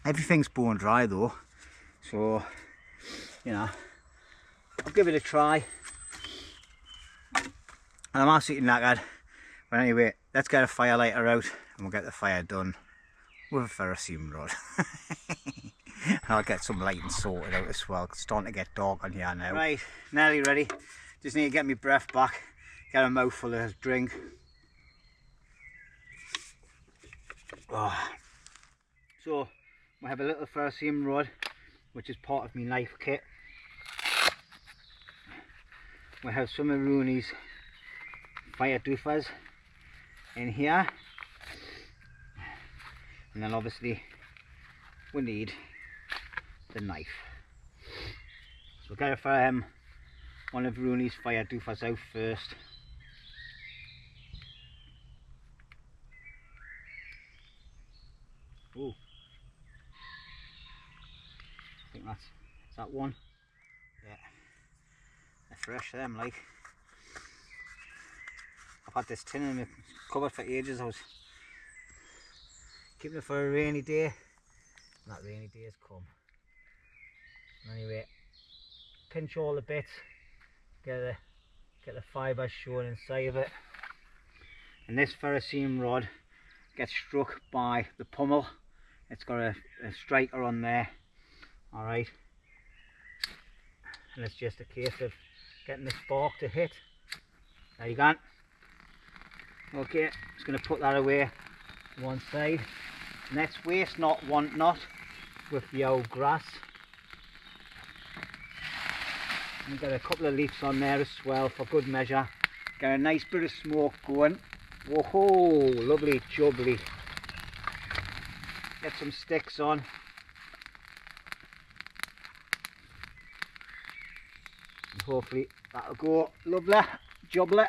everything's bone dry though, so you know, I'll give it a try. And I'm absolutely knackered. But anyway, let's get a firelighter out and we'll get the fire done with a ferrocerium rod. And I'll get some lighting sorted out as well. It's starting to get dark on here now. Right, nearly ready. Just need to get my breath back, get a mouthful of drink. Oh. So, we have a little ferrocerium rod, which is part of my knife kit. We have some of Roney's fire doofers in here, and then obviously we need the knife. So we'll get one of Roney's fire doofers out first. Oh, I think that's that one. Yeah, they're fresh them, like. I've had this tin in my cupboard for ages. I was keeping it for a rainy day, and that rainy day has come. Anyway, pinch all the bits, get the fibres showing inside of it. And this ferrocerium rod get struck by the pummel. It's got a striker on there. Alright. And it's just a case of getting the spark to hit. There you go. Okay, just going to put that away one side. Next, waste not, want not, with the old grass. And get a couple of leaves on there as well for good measure. Get a nice bit of smoke going. Whoa, lovely jubbly. Get some sticks on. And hopefully that'll go lovely, jubbly.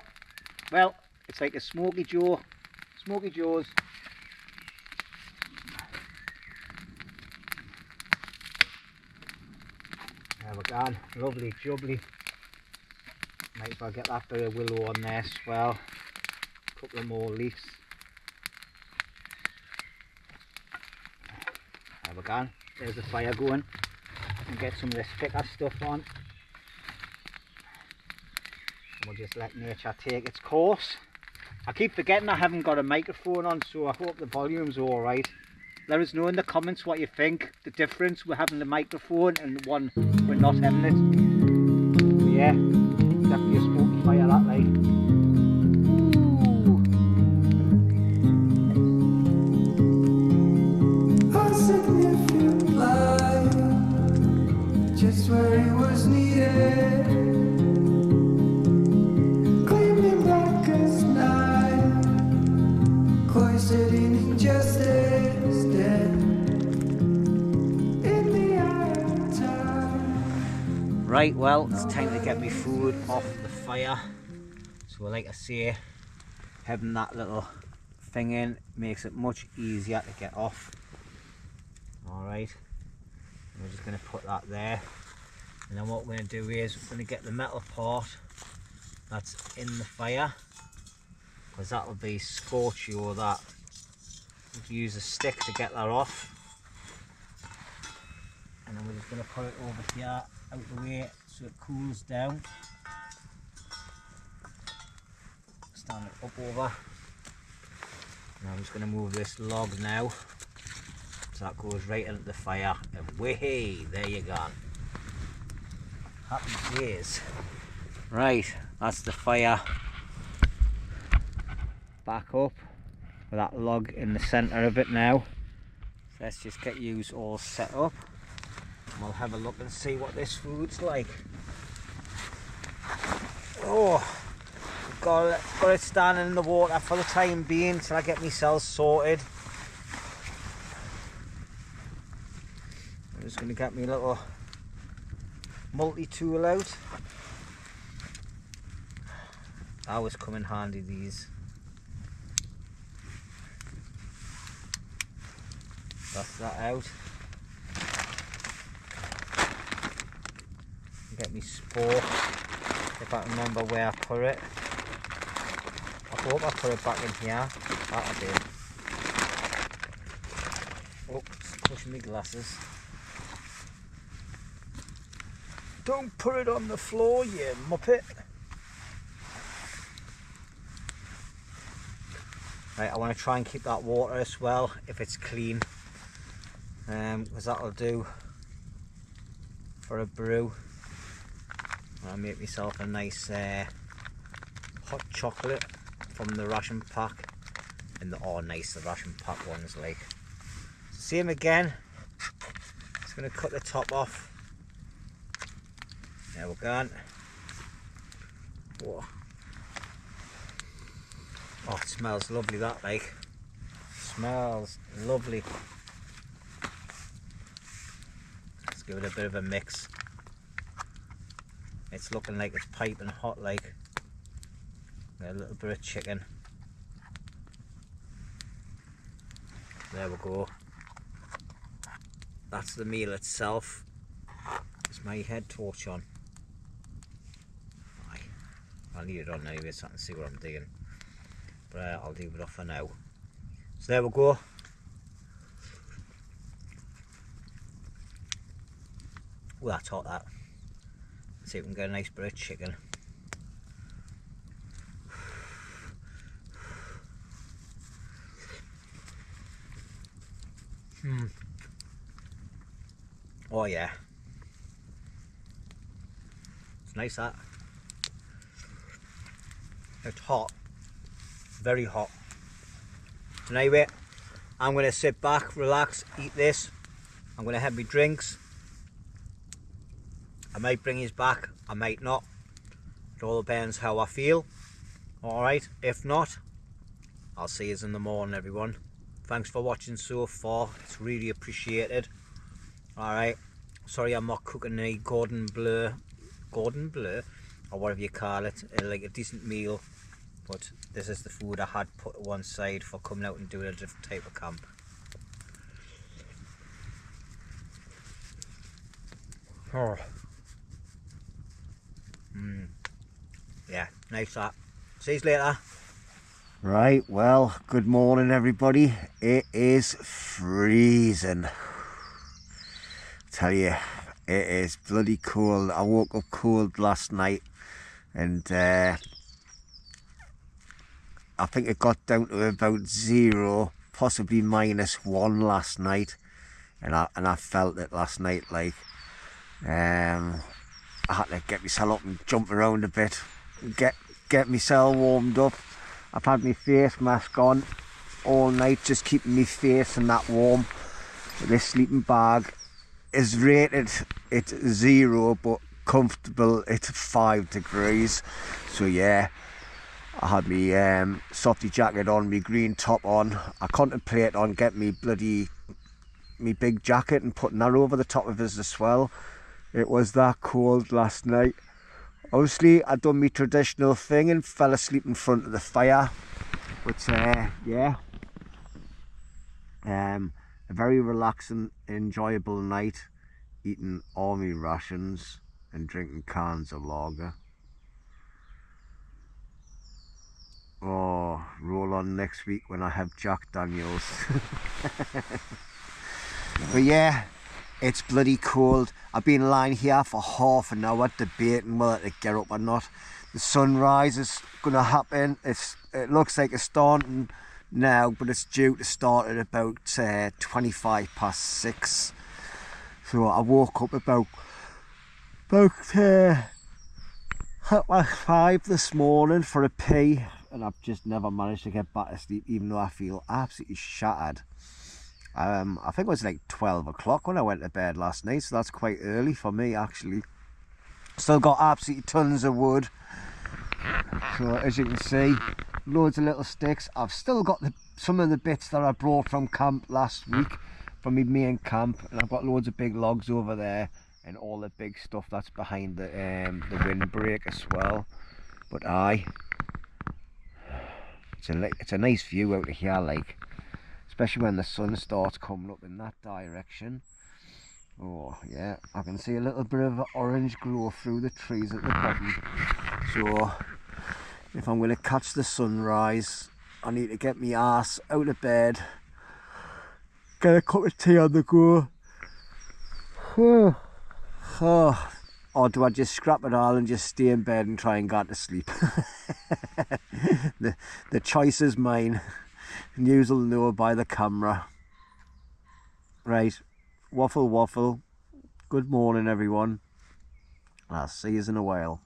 Well, it's like a Smoky Joe's. There we go, lovely jubbly. Might as well get that bit of willow on there as well. A couple of more leaves. There we go, there's the fire going. And get some of this thicker stuff on. And we'll just let nature take its course. I keep forgetting I haven't got a microphone on, so I hope the volume's alright. Let us know in the comments what you think, the difference with having the microphone and the one we're not having it. But yeah, definitely a smoky fire that like. A significant life, just where it was needed. Gleaming black as night, cloistered in injustice, dead in the eye of time. Right, well, it's time to get my food off the fire. So like I say, having that little thing in makes it much easier to get off. Alright, we're just going to put that there. And then what we're going to do is we're going to get the metal part that's in the fire, because that will be scorchy or that. We'll use a stick to get that off. And then we're just going to put it over here out the way so it cools down. Stand it up over. And I'm just going to move this log now so that goes right into the fire, and way, there you go. Happy days. Right, that's the fire back up with that log in the centre of it now. So let's just get you all set up and we'll have a look and see what this food's like. Oh, got it standing in the water for the time being till I get myself sorted. I'm just going to get my little multi-tool out. I always come in handy, these. That's that out. Get me spork, if I remember where I put it. I hope I put it back in here. That I did. Oh, it's pushing my glasses. Don't put it on the floor, you muppet. Right, I want to try and keep that water as well, if it's clean, because that'll do for a brew. I'll make myself a nice hot chocolate from the ration pack, and they're all nice, the ration pack ones like. Same again, just going to cut the top off. There we go. Whoa. Oh, it smells lovely, that like. Smells lovely. Let's give it a bit of a mix. It's looking like it's piping hot like. A little bit of chicken. There we go. That's the meal itself. Is my head torch on? Aye. I'll leave it on anyway so I can see what I'm doing. But I'll leave it off for now. So there we go. Oh, that's hot, that. Let's see if we can get a nice bit of chicken. Oh yeah. It's nice that. It's hot. Very hot. So anyway, I'm going to sit back, relax, eat this. I'm going to have my drinks. I might bring his back, I might not. It all depends how I feel. Alright, if not, I'll see you in the morning, everyone. Thanks for watching so far, it's really appreciated. Alright, sorry I'm not cooking any Gordon Bleu, or whatever you call it, like a decent meal. But this is the food I had put to one side for coming out and doing a different type of camp. Oh. Yeah, nice that. See you later. Right, well, good morning everybody. It is freezing. Tell you, it is bloody cold. I woke up cold last night, and I think it got down to about 0, possibly -1 last night, and I felt it last night. Like I had to get myself up and jump around a bit, get myself warmed up. I've had my face mask on all night, just keeping my face and that warm. This sleeping bag is rated at 0, but comfortable at 5 degrees. So yeah, I had my softy jacket on, my green top on. I contemplate on getting me big jacket and putting that over the top of it as well. It was that cold last night. Obviously, I done my traditional thing and fell asleep in front of the fire. But yeah, a very relaxing, enjoyable night, eating army rations and drinking cans of lager. Oh, roll on next week when I have Jack Daniels. But yeah, it's bloody cold. I've been lying here for half an hour debating whether to get up or not. The sunrise is going to happen. It looks like it's starting now, but it's due to start at about 6:25. So I woke up about 5 this morning for a pee, and I've just never managed to get back to sleep, even though I feel absolutely shattered. I think it was like 12 o'clock when I went to bed last night, so that's quite early for me actually. Still got absolutely tons of wood. So as you can see, loads of little sticks. I've still got some of the bits that I brought from camp last week, from my main camp, and I've got loads of big logs over there, and all the big stuff that's behind the windbreak as well. But it's a nice view out of here, like, especially when the sun starts coming up in that direction. Oh yeah, I can see a little bit of orange glow through the trees at the bottom. So if I'm going to catch the sunrise, I need to get my ass out of bed, get a cup of tea on the go. Or do I just scrap it all and just stay in bed and try and get to sleep? The choice is mine, and you'll know by the camera. Right, waffle. Good morning everyone. I'll see you in a while.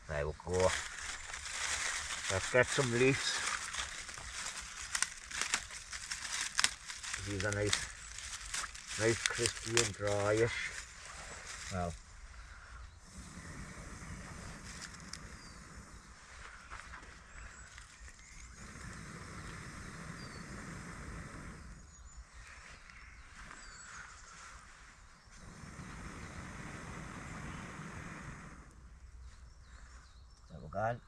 There we go. Let's get some leaves. These are nice crispy and dryish. Well, there we go.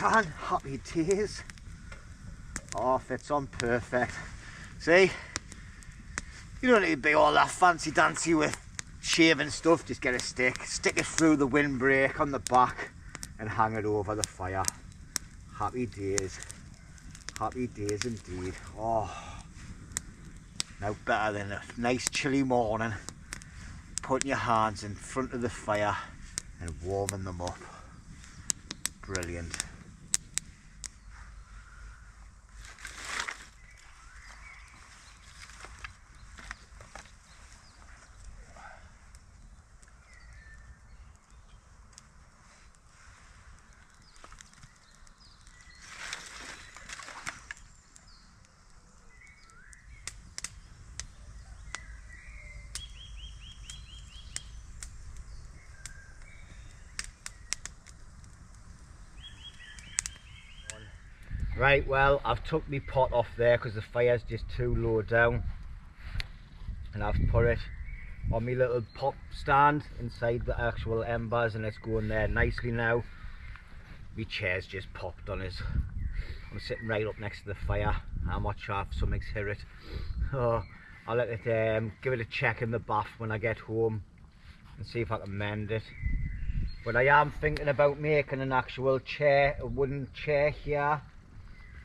can. Happy days. Oh, fits on perfect. See, you don't need to be all that fancy dancy with shaving stuff. Just get a stick, stick it through the windbreak on the back and hang it over the fire. Happy days. Happy days indeed. Oh, no better than a nice chilly morning, putting your hands in front of the fire and warming them up. Brilliant. Right, well, I've took my pot off there because the fire's just too low down, and I've put it on my little pot stand inside the actual embers, and it's going there nicely now. My chair's just popped on us. I'm sitting right up next to the fire. I'm not sure if something's hit it. Oh, I'll let it give it a check in the bath when I get home and see if I can mend it. But I am thinking about making an actual chair, a wooden chair here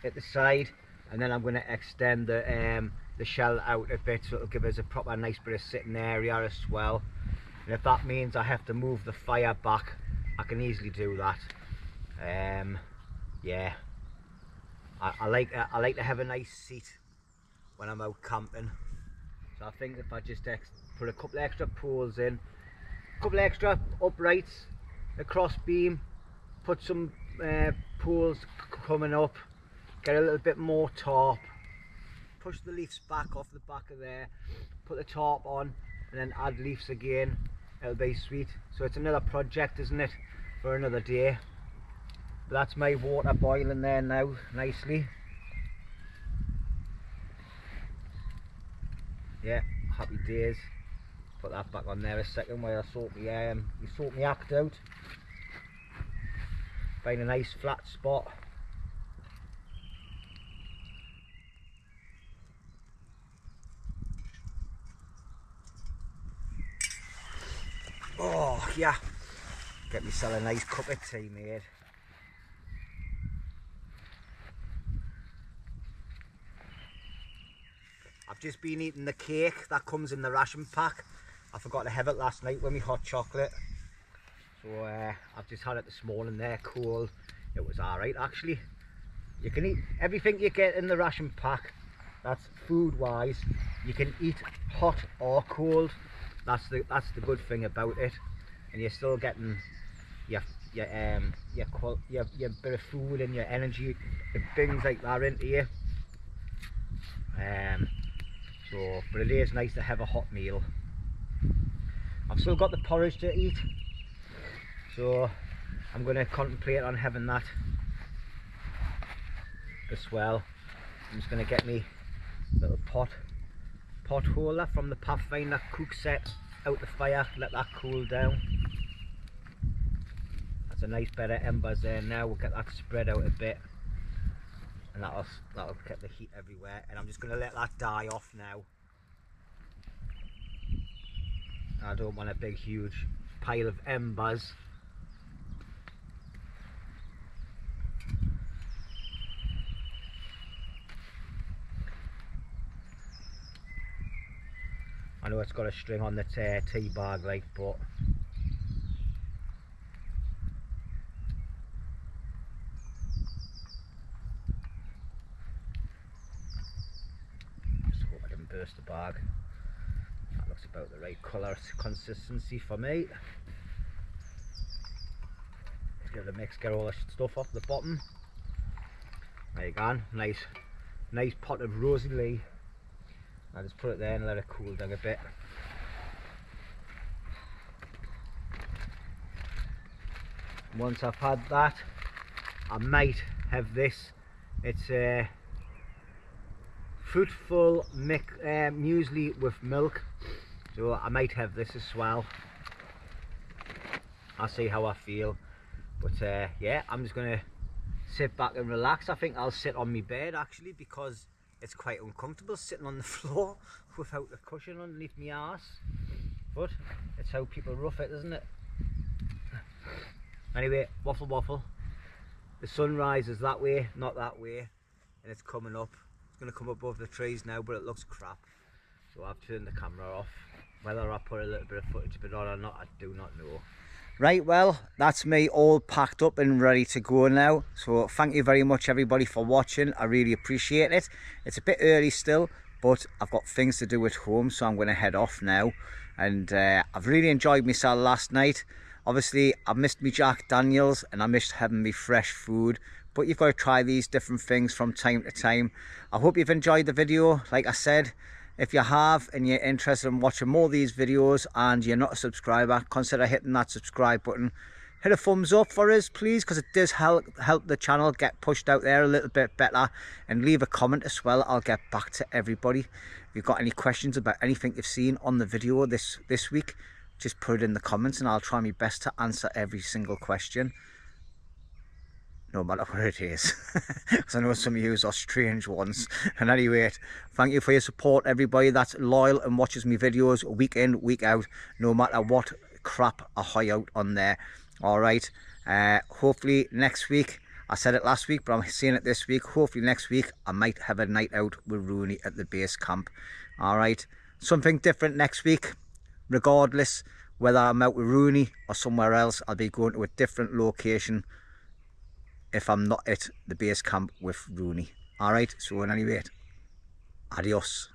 at the side, and then I'm going to extend the shell out a bit so it'll give us a proper nice bit of sitting area as well. And if that means I have to move the fire back, I can easily do that. Yeah, I like to have a nice seat when I'm out camping, so I think if I just put a couple extra poles in, a couple extra uprights, a cross beam, put some poles coming up, get a little bit more tarp, push the leaves back off the back of there, put the tarp on, and then add leaves again. It'll be sweet. So it's another project, isn't it, for another day. But that's my water boiling there now nicely. Yeah, happy days. Put that back on there a second while I sort me act out. Find a nice flat spot. Oh yeah, get myself a nice cup of tea made. I've just been eating the cake that comes in the ration pack. I forgot to have it last night with my hot chocolate, so I've just had it this morning there, cold. It was alright actually. You can eat everything you get in the ration pack, that's food wise, you can eat hot or cold. That's the good thing about it, and you're still getting your bit of food and your energy, things like that into you. But it is nice to have a hot meal. I've still got the porridge to eat, so I'm going to contemplate on having that as well. I'm just going to get me little pot holder from the Pathfinder cook set out the fire, let that cool down. That's a nice bed of embers there now. We'll get that spread out a bit, and that'll get the heat everywhere, and I'm just going to let that die off now. I don't want a big huge pile of embers. I know it's got a string on the tea bag, like, but just hope I didn't burst the bag. That looks about the right colour consistency for me. Let's give it a mix, get all the stuff off the bottom. There you go, nice pot of rosy lee. I'll just put it there and let it cool down a bit. Once I've had that, I might have this. It's a fruitful muesli with milk, so I might have this as well. I'll see how I feel, but yeah, I'm just gonna sit back and relax. I think I'll sit on my bed actually, because it's quite uncomfortable sitting on the floor without a cushion underneath my arse. But it's how people rough it, isn't it? Anyway, waffle. The sunrise is that way, not that way, and it's coming up. It's going to come above the trees now, but it looks crap. So I've turned the camera off. Whether I put a little bit of footage of it on or not, I do not know. Right, well, that's me all packed up and ready to go now. So thank you very much everybody for watching. I really appreciate it. It's a bit early still, but I've got things to do at home, so I'm going to head off now. And I've really enjoyed myself last night. Obviously, I missed me Jack Daniels and I missed having me fresh food. But you've got to try these different things from time to time. I hope you've enjoyed the video. Like I said, if you have and you're interested in watching more of these videos and you're not a subscriber, consider hitting that subscribe button. Hit a thumbs up for us, please, because it does help the channel get pushed out there a little bit better. And leave a comment as well. I'll get back to everybody. If you've got any questions about anything you've seen on the video this week, just put it in the comments and I'll try my best to answer every single question, no matter what it is. Because I know some of you are strange ones. And anyway, thank you for your support, everybody that's loyal and watches me videos week in, week out, no matter what crap I high out on there. All right, hopefully next week, I said it last week, but I'm saying it this week, hopefully next week I might have a night out with Roney at the base camp. All right, something different next week. Regardless whether I'm out with Roney or somewhere else, I'll be going to a different location if I'm not at the base camp with Roney. All right, so in any rate, adios.